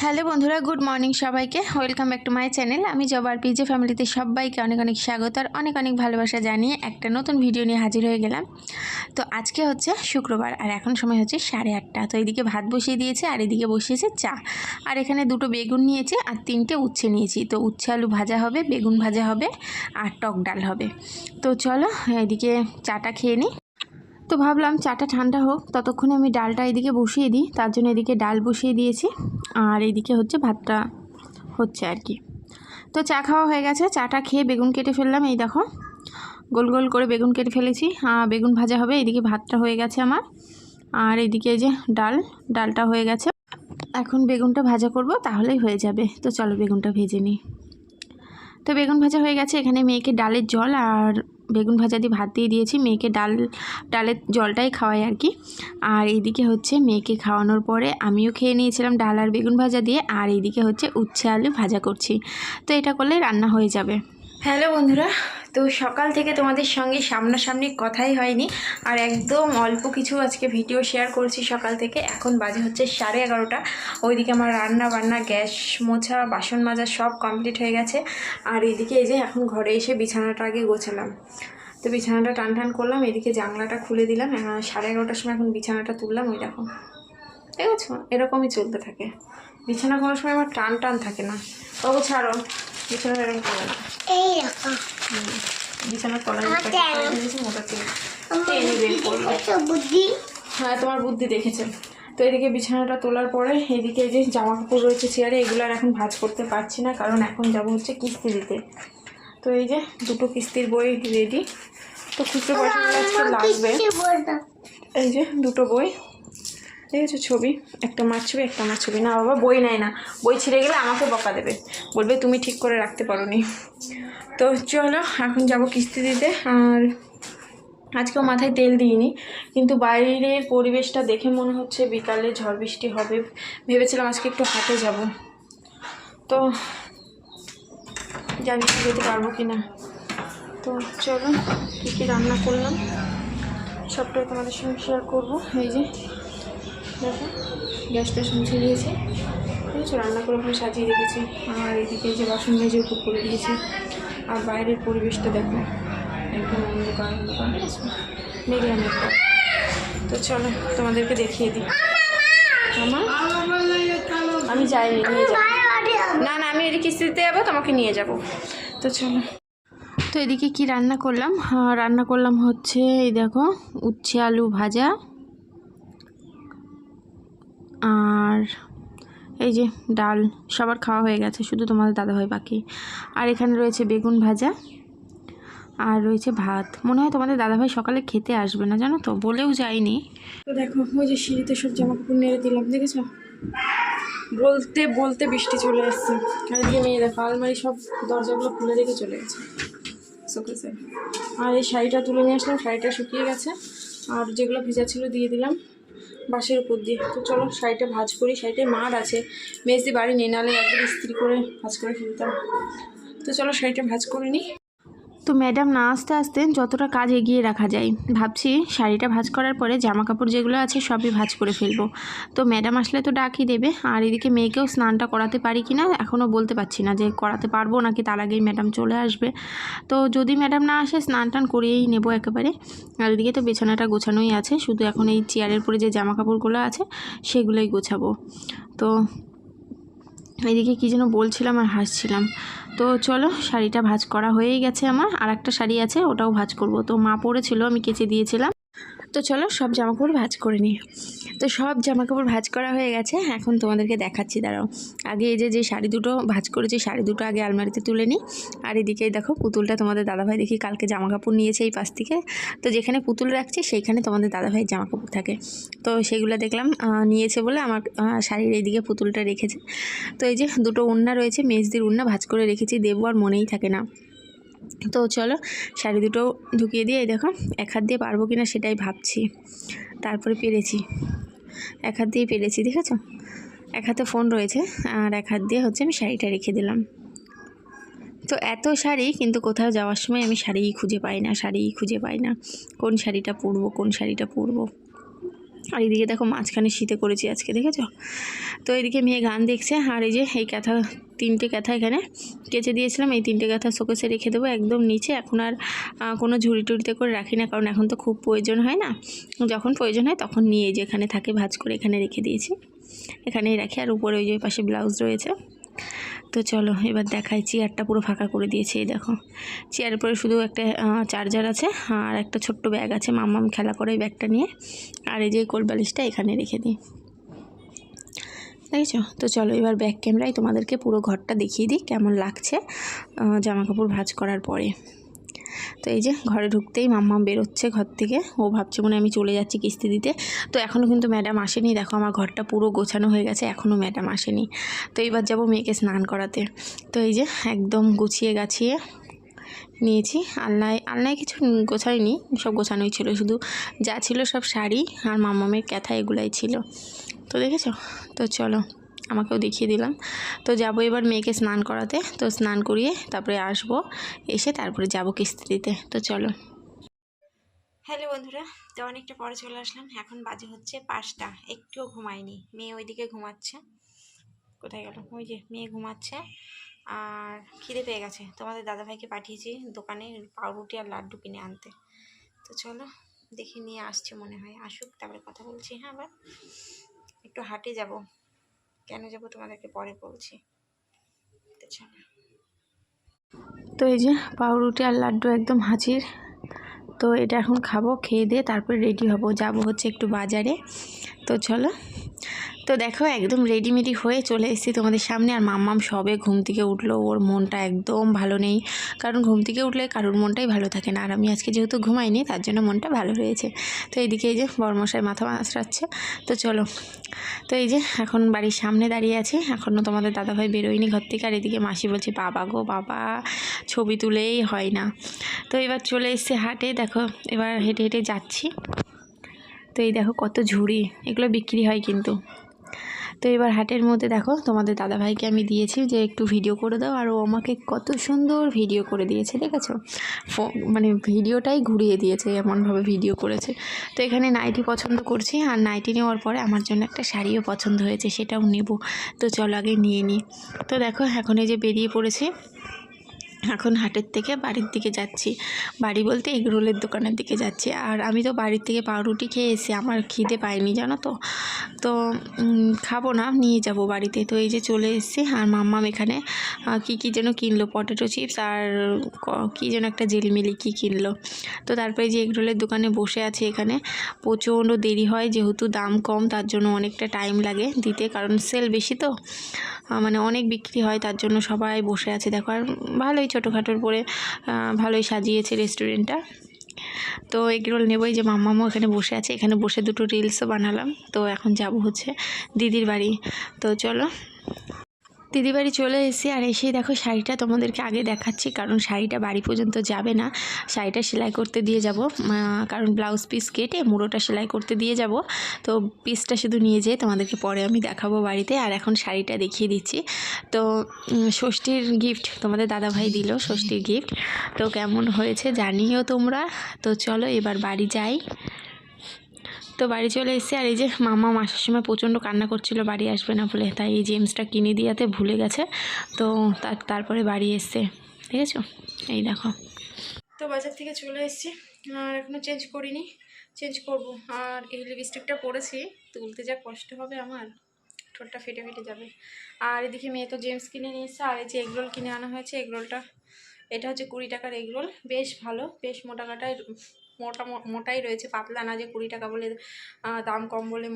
Hello বন্ধুরা, good morning সবাইকে। Welcome back to my channel. আমি জবার পিজে ফ্যামিলিতে সবাইকে অনেক অনেক স্বাগত আর অনেক অনেক ভালোবাসা জানিয়ে একটা নতুন ভিডিও নিয়ে হাজির হয়ে গেলাম। তো আজকে হচ্ছে শুক্রবার আর এখন সময় হচ্ছে 8:30। তো এইদিকে ভাত বসিয়ে দিয়েছে আর এদিকে বসিয়েছে চা। আর এখানে দুটো বেগুন নিয়েছি আর 3টে উচ্ছে নিয়েছি। তো উচ্ছে আলু ভাজা হবে, বেগুন ভাজা হবে আর টক ডাল হবে। তো চলো এদিকে চাটা খেয়ে নিই। তো ভাবলাম চাটা ঠান্ডা হোক, ততক্ষণে আমি ডালটা এদিকে বসিয়ে দিই। তার জন্য এদিকে ডাল বসিয়ে দিয়েছি আর এইদিকে হচ্ছে ভাতটা হচ্ছে আর কি। তো চা খাওয়া হয়ে গেছে, চাটা খেয়ে বেগুন কেটে ফেললাম। এই দেখো গোল গোল করে বেগুন কেটে ফেলেছি। বেগুন ভাজা হবে, এইদিকে ভাতটা হয়ে গেছে আমার। আর এইদিকে এই যে ডালটা হয়ে গেছে। এখন বেগুনটা ভাজা করব, তাহলেই হয়ে যাবে। তো চলো বেগুনটা ভেজে নিই। তো বেগুন ভাজা হয়ে গেছে। এখানে মেয়েকে ডালের জল আর বেগুন ভাজা দিয়ে ভাত দিয়ে দিয়েছি। মেয়েকে ডালের জলটাই খাওয়াই আর কি। আর এইদিকে হচ্ছে মেয়েকে খাওয়ানোর পরে আমিও খেয়ে নিয়েছিলাম ডাল আর বেগুন ভাজা দিয়ে। আর এইদিকে হচ্ছে উচ্ছে আলু ভাজা করছি। তো এটা করলে রান্না হয়ে যাবে। হ্যালো বন্ধুরা, তো সকাল থেকে তোমাদের সঙ্গে সামনাসামনি কথাই হয়নি আর একদম অল্প কিছু আজকে ভিডিও শেয়ার করছি সকাল থেকে। এখন বাজে হচ্ছে 11:30। ওইদিকে আমার রান্না বান্না, গ্যাস মোছা, বাসন মাজা সব কমপ্লিট হয়ে গেছে। আর এইদিকে এই যে এখন ঘরে এসে বিছানাটা আগে গোছালাম। তো বিছানাটা টান করলাম, এদিকে জানলাটা খুলে দিলাম। 11:30টার সময় এখন বিছানাটা তুললাম। ওই দেখো, ঠিক আছে, এরকমই চলতে থাকে। বিছানা কোনো সময় আমার টান থাকে না। বাবু ছাড়ো, বিছানা এরকম করে না। বিছানার তলায় মোটা বুদ্ধি, হ্যাঁ তোমার বুদ্ধি দেখেছে। তো এদিকে বিছানাটা তোলার পরে এদিকে এই যে জামা কাপড় রয়েছে চেয়ারে, এগুলো আর এখন ভাঁজ করতে পারছি না, কারণ এখন যাব হচ্ছে কিস্তি দিতে। তো এই যে দুটো কিস্তির বই রেডি। তো খুচরো পয়সা আজকে লাগবে। এই যে দুটো বই, ঠিক আছে, ছবি, একটা মার ছবি একটা আমার ছবি। না বাবা, বই নেয় না, বই ছিঁড়ে গেলে আমাকে বকা দেবে, বলবে তুমি ঠিক করে রাখতে পারোনি। তো চলো এখন যাব কিস্তি দিতে। আর আজকেও মাথায় তেল দিইনি, কিন্তু বাইরের পরিবেশটা দেখে মনে হচ্ছে বিকালে ঝড় বৃষ্টি হবে। ভেবেছিলাম আজকে একটু হাটে যাব, তো জানি না যেতে পারবো কি না। তো চলো কী কী রান্না করলাম সবটাই তোমাদের সঙ্গে শেয়ার করবো। এই যে দেখো গ্যাসটা মুছে দিয়েছি, ঠিক আছে, রান্না করে ওখানে সাজিয়ে রেখেছি। আর এদিকে যে বাসন মেজে উপর করে দিয়েছি। আর বাইরের পরিবেশটা দেখো একদম অন্ধকার অন্ধকার, ঠিক আছে, মেঘলা মেঘলা। তো চলো তোমাদেরকে দেখিয়ে দিই। আমি যাইনি, নিয়ে যাবো না, আমি এদিকে কিস্তিতে যাবো, তোমাকে নিয়ে যাব। তো চলো। তো এদিকে কি রান্না করলাম, রান্না করলাম হচ্ছে এই দেখো উচ্ছে আলু ভাজা, আর এই যে ডাল। সবার খাওয়া হয়ে গেছে, শুধু তোমাদের দাদাভাই বাকি। আর এখানে রয়েছে বেগুন ভাজা আর রয়েছে ভাত। মনে হয় তোমাদের দাদাভাই সকালে খেতে আসবে না, জানো তো, বলেও যায়নি। তো দেখো ওই যে সিঁড়িতে সব জামা কাপড় নেড়ে দিলাম, দেখেছো, বলতে বলতে বৃষ্টি চলে আসছে। আর এদিকে মেয়ে দেখো আলমারি সব দরজাগুলো খুলে রেখে চলে গেছে শোকেসে। আর এই শাড়িটা তুলে নিয়ে আসলাম, শাড়িটা শুকিয়ে গেছে। আর যেগুলো ভেজা ছিল দিয়ে দিলাম বাঁশের উপর দিয়ে। তো চলো শাড়িটা ভাঁজ করি। শাড়িটায় মার আছে, মেজদি বাড়ি নেই, নাহলে একবার ইস্ত্রি করে ভাঁজ করে ফেলতাম। তো চলো শাড়িটা ভাঁজ করে নিই। তো ম্যাডাম না আসতে আসতে যতটা কাজ এগিয়ে রাখা যায়, ভাবছি শাড়িটা ভাঁজ করার পরে জামা কাপড় যেগুলো আছে সবই ভাঁজ করে ফেলবো। তো ম্যাডাম আসলে তো ডাকই দেবে। আর এদিকে মেয়েকেও স্নানটা করাতে পারি কি না এখনও বলতে পারছি না, যে করাতে পারবো নাকি তার আগেই ম্যাডাম চলে আসবে। তো যদি ম্যাডাম না আসে স্নান টান করিয়েই নেবো একেবারে। আর এদিকে তো বিছানাটা গোছানোই আছে, শুধু এখন এই চেয়ারের পরে যে জামা কাপড়গুলো আছে সেগুলোই গোছাবো। তো এদিকে কী যেন বলছিলাম আর হাসছিলাম। তো চলো শাড়িটা ভাঁজ করা হয়েই গেছে আমার। আর একটা শাড়ি আছে, ওটাও ভাঁজ করব। তো মা পরেছিল, আমি কেচে দিয়েছিলাম। তো চলো সব জামাকাপড় ভাঁজ করে নিই। তো সব জামাকাপড় ভাঁজ করা হয়ে গেছে, এখন তোমাদেরকে দেখাচ্ছি, দাঁড়াও। আগে এই যে শাড়ি দুটো ভাঁজ করেছি, শাড়ি দুটো আগে আলমারিতে তুলে নিই। আর এদিকে দেখো পুতুলটা তোমাদের দাদাভাই দেখি কালকে জামাকাপড় নিয়েছে এই পাশ থেকে। তো যেখানে পুতুল রাখছি সেইখানে তোমাদের দাদাভাই জামাকাপড় থাকে। তো সেগুলো দেখলাম নিয়েছে বলে আমার শাড়ির এইদিকে পুতুলটা রেখেছে। তো এই যে দুটো ওড়না রয়েছে, মেজদির ওড়না ভাঁজ করে রেখেছি, দেবো আর মনেই থাকে না। তো চলো শাড়ি দুটো ঢুকিয়ে দিয়ে, এই দেখো এক হাত দিয়ে পারবো কিনা সেটাই ভাবছি। তারপরে পেরেছি, এক হাত দিয়ে পেরেছি, দেখেছো, এক হাতে ফোন রয়েছে আর এক হাত দিয়ে হচ্ছে আমি শাড়িটা রেখে দিলাম। তো এত শাড়ি, কিন্তু কোথাও যাওয়ার সময় আমি শাড়িই খুঁজে পাই না, কোন শাড়িটা পরবো। আর এদিকে দেখো মাঝখানে শীতে করেছি আজকে, দেখেছো? তো এদিকে মেয়ে গান দেখছে। আর এই যে এই কাঁথা, 3টে কাঁথা এখানে কেচে দিয়েছিলাম, এই 3টে কাঁথা শোকেসে রেখে দেবো একদম নিচে। এখন আর কোনো ঝুড়ি টুড়িতে করে রাখি না, কারণ এখন তো খুব প্রয়োজন হয় না, যখন প্রয়োজন হয় তখন নিয়ে যেখানে থাকে ভাঁজ করে এখানে রেখে দিয়েছি, এখানেই রাখি। আর উপরে ওই যে পাশে ব্লাউজ রয়েছে। তো চলো এবার দেখাই, চেয়ারটা পুরো ফাঁকা করে দিয়েছি। এই দেখো চেয়ারের পরে শুধু একটা চার্জার আছে আর একটা ছোট্ট ব্যাগ আছে, মাম্মাম খেলা করে এই ব্যাগটা নিয়ে। আর এই যে কোল বালিশটা এখানে রেখে দিই, দেখেছো? তো চলো এবার ব্যাক ক্যামেরায় তোমাদেরকে পুরো ঘরটা দেখিয়ে দিই কেমন লাগছে জামা কাপড় ভাঁজ করার পরে। তো এই যে ঘরে ঢুকতেই মাম্মাম বেরোচ্ছে ঘর থেকে, ও ভাবছে মনে আমি চলে যাচ্ছি কিস্তি দিতে। তো এখনও কিন্তু ম্যাডাম আসেনি, দেখো আমার ঘরটা পুরো গোছানো হয়ে গেছে, এখনও ম্যাডাম আসেনি। তো এবার যাব মেয়েকে স্নান করাতে। তো এই যে একদম গুছিয়ে গাছিয়ে নিয়েছি। আলনায় কিছু গোছাইনি, সব গোছানোই ছিল, শুধু যা ছিল সব শাড়ি আর মাম্মামের ক্যাথা এগুলাই ছিল। তো দেখেছো? তো চলো আমাকেও দেখিয়ে দিলাম। তো যাব এবার মেয়েকে স্নান করাতে, তো স্নান করিয়ে তারপরে আসবো, এসে তারপরে যাব কিস্তি দিতে। তো চলো। হ্যালো বন্ধুরা, তো অনেকটা পরে চলে আসলাম। এখন বাজে হচ্ছে 5টা, একটুও ঘুমাইনি। মেয়ে ওইদিকে ঘুমাচ্ছে, কোথায় গেল? ওই যে মেয়ে ঘুমাচ্ছে। আর খিদে পেয়ে গেছে, তোমাদের দাদাভাইকে পাঠিয়েছি দোকানে পাউরুটি আর লাড্ডু কিনে আনতে। তো চলো দেখে নিয়ে আসছে, মনে হয় আসুক তারপরে কথা বলছি। হ্যাঁ, আবার একটু হাটে যাব, কেন যাব তোমাদেরকে পরে বলছি। তো চলো। তো এই যে পাউরুটি আর লাড্ডু একদম হাজির। তো এটা এখন খাবো, খেয়ে দিয়ে তারপরে রেডি হব, যাব হচ্ছে একটু বাজারে। তো চলো। তো দেখো একদম রেডিমেডি হয়ে চলে এসেছি তোমাদের সামনে। আর মাম্মাম সবে ঘুম থেকে উঠলো, ওর মনটা একদম ভালো নেই, কারণ ঘুম থেকে উঠলে কারোর মনটাই ভালো থাকে না। আর আমি আজকে যেহেতু ঘুমাইনি তার জন্য মনটা ভালো রয়েছে। তো এইদিকে এই যে বড়মশাই মাথা মাছড়াচ্ছে। তো চলো। তো এই যে এখন বাড়ির সামনে দাঁড়িয়ে আছি, এখনও তোমাদের দাদাভাই বেরোয়নি ঘর থেকে। আর এদিকে মাসি বলছে বাবা গো বাবা, ছবি তুলেই হয় না। তো এবার চলে এসেছি হাটে, দেখো এবার হেঁটে হেঁটে যাচ্ছি। তো এই দেখো কত ঝুড়ি, এগুলো বিক্রি হয় কিন্তু। তো এবার হাটের মধ্যে দেখো তোমাদের দাদাভাইকে আমি দিয়েছি যে একটু ভিডিও করে দাও, আর ও আমাকে কত সুন্দর ভিডিও করে দিয়েছে, দেখেছো? মানে ভিডিওটাই ঘুরিয়ে দিয়েছে, এমনভাবে ভিডিও করেছে। তো এখানে নাইটি পছন্দ করছি, আর নাইটি নেওয়ার পরে আমার জন্য একটা শাড়িও পছন্দ হয়েছে, সেটাও নেব। তো চলো আগে নিয়ে নিই। তো দেখো এখন এই যে বেরিয়ে পড়েছি, এখন হাটের থেকে বাড়ির দিকে যাচ্ছি। বাড়ি বলতে এগরোলের দোকানের দিকে যাচ্ছি। আর আমি তো বাড়ির থেকে পাউরুটি খেয়ে এসে আমার খিদে পায়নি, জানো তো। তো খাবো না, নিয়ে যাব বাড়িতে। তো এই যে চলে এসেছি। আর মাম্মাম এখানে কী যেন কিনলো, পটেটো চিপস আর কী যেন একটা জেলিমিলি কী কিনলো। তো তারপরে যে এগরোলের দোকানে বসে আছে, এখানে প্রচণ্ড দেরি হয়, যেহেতু দাম কম তার জন্য অনেকটা টাইম লাগে দিতে, কারণ সেল বেশি তো, মানে অনেক বিক্রি হয়, তার জন্য সবাই বসে আছে দেখো। আর ভালোই ছোটোখাটোর পরে ভালোই সাজিয়েছে রেস্টুরেন্টটা। তো এগরোল নেবো, এই যে মাম্মামও এখানে বসে আছে, এখানে বসে দুটো রিলসও বানালাম। তো এখন যাব হচ্ছে দিদির বাড়ি। তো চলো দিদি বাড়ি চলে এসেছি। আর এসেই দেখো শাড়িটা তোমাদেরকে আগে দেখাচ্ছি, কারণ শাড়িটা বাড়ি পর্যন্ত যাবে না, শাড়িটা সেলাই করতে দিয়ে যাব, কারণ ব্লাউজ পিস কেটে মুড়োটা সেলাই করতে দিয়ে যাব। তো পিসটা শুধু নিয়ে যেয়ে তোমাদেরকে পরে আমি দেখাবো বাড়িতে। আর এখন শাড়িটা দেখিয়ে দিচ্ছি। তো ষষ্ঠীর গিফট তোমাদের দাদাভাই দিল, ষষ্ঠীর গিফট। তো কেমন হয়েছে জানিও তোমরা। তো চলো এবার বাড়ি যাই। তো বাড়ি চলে এসেছি। আর এই যে মামা আসার সময় প্রচণ্ড কান্না করছিল বাড়ি আসবে না বলে, তাই এই জেমসটা কিনে দিয়াতে ভুলে গেছে। তো তারপরে বাড়ি এসছে, ঠিক আছে? এই দেখো। তো বাজার থেকে চলে এসেছি, আর এখনও চেঞ্জ করিনি, চেঞ্জ করব। আর এই লিপস্টিকটা পরেছি, তুলতে যা কষ্ট হবে আমার, ঠোঁটটা ফেটে ফেটে যাবে। আর এদিকে মেয়ে তো জেমস কিনে নিয়ে এসছে। আর এই যে এগরোল কিনে আনা হয়েছে, এগরোলটা এটা হচ্ছে 20 টাকার এগরোল, বেশ ভালো, বেশ মোটাই রয়েছে, পাতলা না যে 20 টাকা বলে দাম কম বলে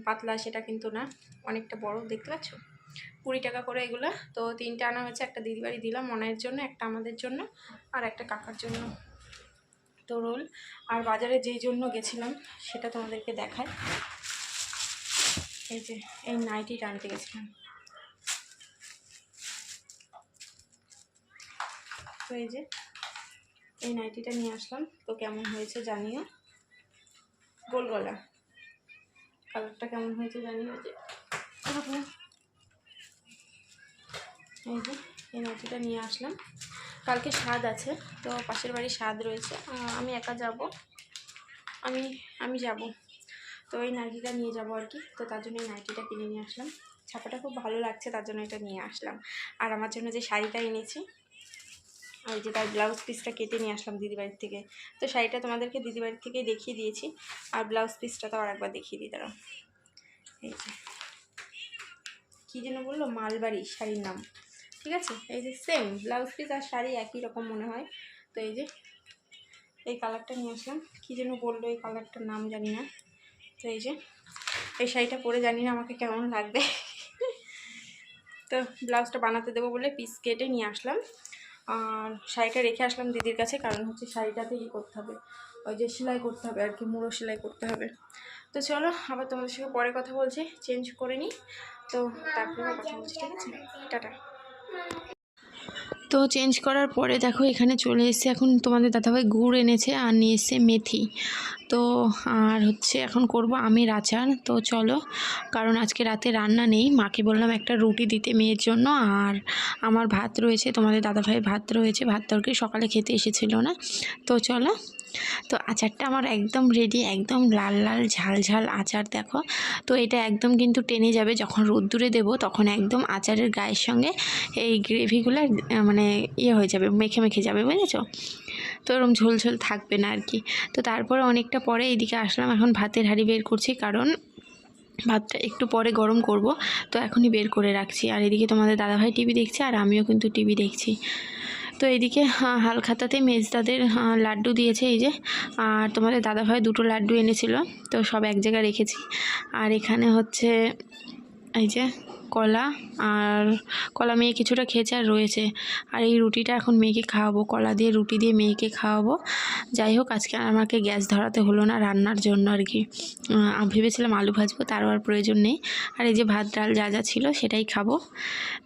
পাতলা, সেটা কিন্তু না, অনেকটা বড়, দেখতে পাচ্ছ? 20 টাকা করে এগুলো। তো 3টে আনা হয়েছে, একটা দিদি বাড়ি দিলাম মনের জন্য, একটা আমাদের জন্য, আর একটা কাকার জন্য। তো রোল। আর বাজারে যেই জন্য গেছিলাম সেটা তোমাদেরকে দেখাই। এই যে এই নাইটিটা আনতে গেছিলাম। তো এই যে এই নাইটিটা নিয়ে আসলাম। তো কেমন হয়েছে জানিও, গোল গলা, কালারটা কেমন হয়েছে জানিও। যে এই যে এই নাইটিটা নিয়ে আসলাম, কালকে স্বাদ আছে, তো পাশের বাড়ির স্বাদ রয়েছে, আমি একা যাব, আমি যাব। তো তো এই নাইটিটা নিয়ে যাবো আর কি, তো তার জন্য এই নাইটিটা কিনে নিয়ে আসলাম। ছাপাটা খুব ভালো লাগছে, তার জন্য এটা নিয়ে আসলাম। আর আমার জন্য যে শাড়িটা এনেছি, ওই যে তার ব্লাউজ পিসটা কেটে নিয়ে আসলাম দিদিবাড়ির থেকে। তো শাড়িটা তোমাদেরকে দিদিবাড়ির থেকেই দেখিয়ে দিয়েছি, আর ব্লাউজ পিসটা তো আর একবার দেখিয়ে দিই দাঁড়াও। এই যে কী যেন বললো, মালবাড়ি শাড়ির নাম, ঠিক আছে। এই যে সেম ব্লাউজ পিস আর শাড়ি একই রকম মনে হয়। তো এই যে এই কালারটা নিয়ে আসলাম, কী যেন বললো এই কালারটার নাম জানি না। তো এই যে এই শাড়িটা পরে জানি না আমাকে কেমন লাগবে। তো ব্লাউজটা বানাতে দেবো বলে পিস কেটে নিয়ে আসলাম, আর শাড়িটা রেখে আসলাম দিদির কাছে, কারণ হচ্ছে শাড়িটাতে কী করতে হবে, ওই যে সেলাই করতে হবে আর কি, মুড়ো সেলাই করতে হবে। তো চলো আবার তোমাদের সঙ্গে পরে কথা বলছি, চেঞ্জ করে নিই, তো তারপরে কথা বলছি, ঠিক আছে, টাটা। তো চেঞ্জ করার পরে দেখো এখানে চলে এসেছে, এখন তোমাদের দাদাভাই গুড় এনেছে আর নিয়ে এসছে মেথি। তো আর হচ্ছে এখন করব আমের আচার। তো চলো, কারণ আজকে রাতে রান্না নেই, মাকে বললাম একটা রুটি দিতে মেয়ের জন্য, আর আমার ভাত রয়েছে, তোমাদের দাদাভাইয়ের ভাত রয়েছে, ভাত তরকারি সকালে খেতে এসেছিল না। তো চলো, তো আচারটা আমার একদম রেডি, একদম লাল লাল ঝাল ঝাল আচার দেখো। তো এটা একদম কিন্তু টেনে যাবে, যখন রোদ্দুরে দেবো তখন একদম আচারের গায়ের সঙ্গে এই গ্রেভিগুলো মানে হয়ে যাবে, মেখে মেখে যাবে, বুঝেছো? তো এরকম ঝোল ঝোল থাকবে না আর কি। তো তারপরে অনেকটা পরে এইদিকে আসলাম, এখন ভাতের হাঁড়ি বের করছি, কারণ ভাতটা একটু পরে গরম করব, তো এখনই বের করে রাখছি। আর এদিকে তোমাদের দাদাভাই টিভি দেখছে, আর আমিও কিন্তু টিভি দেখছি। তো এদিকে হালখাতাতে মেজদাদের লাড্ডু দিয়েছে, এই যে, আর তোমাদের দাদাভাই 2টো লাড্ডু এনেছিল, তো সব এক জায়গায় রেখেছি। আর এখানে হচ্ছে এই যে কলা, আর কলা মেয়ে কিছুটা খেয়েছে আর রয়েছে। আর এই রুটিটা এখন মেয়েকে খাওয়াবো, কলা দিয়ে রুটি দিয়ে মেয়েকে খাওয়াবো। যাই হোক, আজকে আমাকে গ্যাস ধরাতে হলো না রান্নার জন্য আর কি। ভেবেছিলাম আলু ভাজবো, তারও আর প্রয়োজন নেই। আর এই যে ভাত ডাল যা যা ছিল সেটাই খাবো।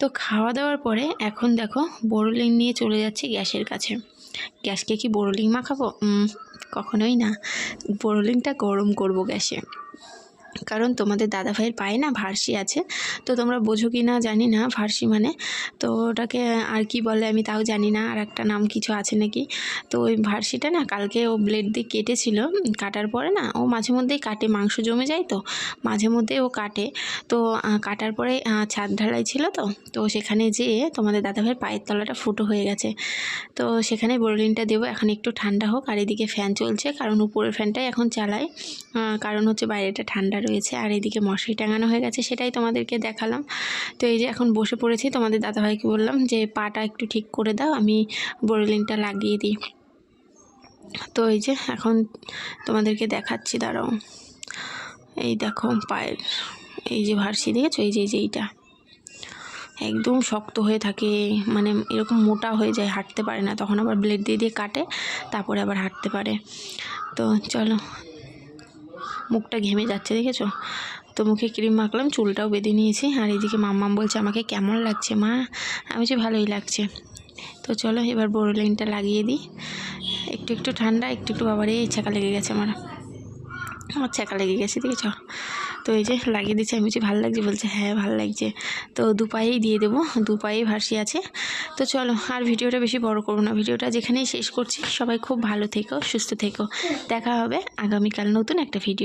তো খাওয়া দাওয়ার পরে এখন দেখো বোরোলিং নিয়ে চলে যাচ্ছি গ্যাসের কাছে। গ্যাসকে কি বোরোলিং মাখাবো? কখনোই না, বোরোলিংটা গরম করব গ্যাসে। কারণ তোমাদের দাদাভাইয়ের পায়ে না ভার্সি আছে, তো তোমরা বোঝো কি না জানি না ভার্সি মানে, তো ওটাকে আর কি বলে আমি তাও জানি না, আর একটা নাম কিছু আছে নাকি। তো ওই ভার্সিটা না কালকে ও ব্লেড দিয়ে কেটেছিল, কাটার পরে না ও মাঝে মধ্যেই কাটে, মাংস জমে যায় তো মাঝে মধ্যে ও কাটে। তো কাটার পরে ছাদ ঢালাই ছিল, তো সেখানে যেয়ে তোমাদের দাদাভাইয়ের পায়ের তলাটা ফুটো হয়ে গেছে। তো সেখানে বোরোলিনটা দেবো, এখন একটু ঠান্ডা হোক। আর এদিকে ফ্যান চলছে, কারণ উপরের ফ্যানটাই এখন চালাই, কারণ হচ্ছে বাইরেটা ঠান্ডা রয়েছে। আর এদিকে মশারি টাঙানো হয়ে গেছে, সেটাই তোমাদেরকে দেখালাম। তো এই যে এখন বসে পড়েছি, তোমাদের দাদাভাইকে বললাম যে পাটা একটু ঠিক করে দাও, আমি বোরোলিনটা লাগিয়ে দিই। তো এই যে এখন তোমাদেরকে দেখাচ্ছি, দাঁড়াও। এই দেখো পায়ের এই যে ভার্সি দেখেছো, এই যে এইটা একদম শক্ত হয়ে থাকে, মানে এরকম মোটা হয়ে যায়, হাঁটতে পারে না, তখন আবার ব্লেড দিয়ে দিয়ে কাটে, তারপরে আবার হাঁটতে পারে। তো চলো, মুখটা ঘেমে যাচ্ছে দেখেছো। তো মুখে ক্রিম মাখলাম, চুলটাও বেঁধে নিয়েছি। আর এইদিকে মাম্মাম বলছে আমাকে কেমন লাগছে মা, আমি যে ভালোই লাগছে। তো চলো এবার বোরোলিনটা লাগিয়ে দিই। একটু একটু ঠান্ডা, একটু একটু বাবারে ছাকা লেগে গেছে, আমার ছাকা লেগে গেছে দেখেছো। তো এই যে লাগিয়ে দিচ্ছে, আমি বলছি ভালো লাগছে, বলছে হ্যাঁ ভালো লাগছে। তো 2 পায়েই দিয়ে দেবো, 2 পায়েই ভার্সি আছে। তো চলো আর ভিডিওটা বেশি বড় করবো না, ভিডিওটা যেখানেই শেষ করছি। সবাই খুব ভালো থেকো, সুস্থ থেকো, দেখা হবে আগামীকাল নতুন একটা ভিডিও।